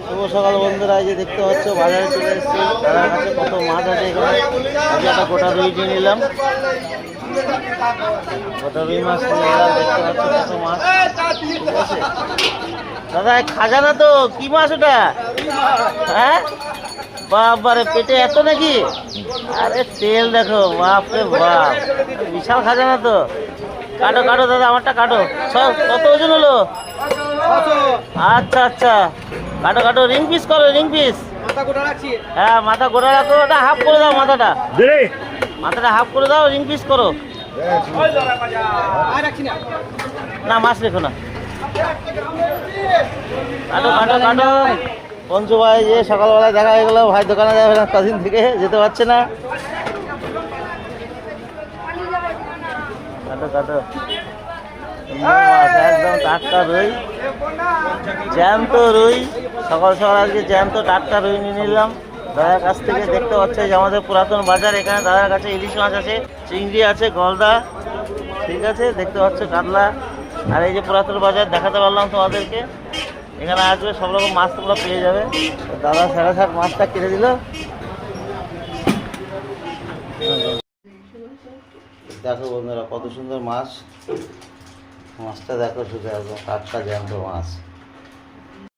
শুভ সকাল বন্ধুরা, এই যে দেখতে পাচ্ছ বাজারে চলে এসেছি। দাদার কাছে কত মাছ আছে এখানে। আজকে একটা গোটা রুই নিয়ে নিলাম, গোটা রুই মাছ নিয়ে নিলাম। দেখতে পাচ্ছ কত মাছ, ঠিক আছে দাদা। খাজানা তো কি মাছ ওটা? হ্যাঁ বাবারে, পেটে এত নাকি? আরে তেল দেখো, বাপ রে বাপ, বিশাল খাজানা তো। কাটো কাটো দাদা, আমারটা কাটো। কত ওজন হলো? আচ্ছা আচ্ছা, কাটো কাটো, রিং পিস করো, রিং পিস। হ্যাঁ মাথা গোটা রাখো, ওটা হাফ করে দাও, মাথাটা মাথাটা হাফ করে দাও, রিং পিস করো। না মাছ রেখো না, কাটো কাটো কাটো। পঞ্চু ভাই যে সকালবেলায় দেখা হয়ে গেল, ভাই দোকানে যাবে না কদিন থেকে, যেতে পারছে না। কাটো কাটো, একদম টাটকা রুই, জ্যান্ত রুই। সকাল সকাল আজকে জ্যান্ত টাটকা রুই নিয়ে নিলাম দাদার কাছ থেকে। দেখতে পাচ্ছে যে আমাদের পুরাতন বাজার, এখানে দাদার কাছে ইলিশ মাছ আছে, চিংড়ি আছে, গলদা, ঠিক আছে দেখতে পাচ্ছ, কাতলা। আর এই যে পুরাতন বাজার দেখাতে পারলাম তোমাদেরকে। এখানে আসবে সব রকম মাছ তোমরা পেয়ে যাবে। দাদা 60 মাছটা কিনে দিল। দেখো বন্ধুরা কত সুন্দর মাছ, মাছটা দেখো শুধু একদম টাটকা জ্যান্ত মাছ।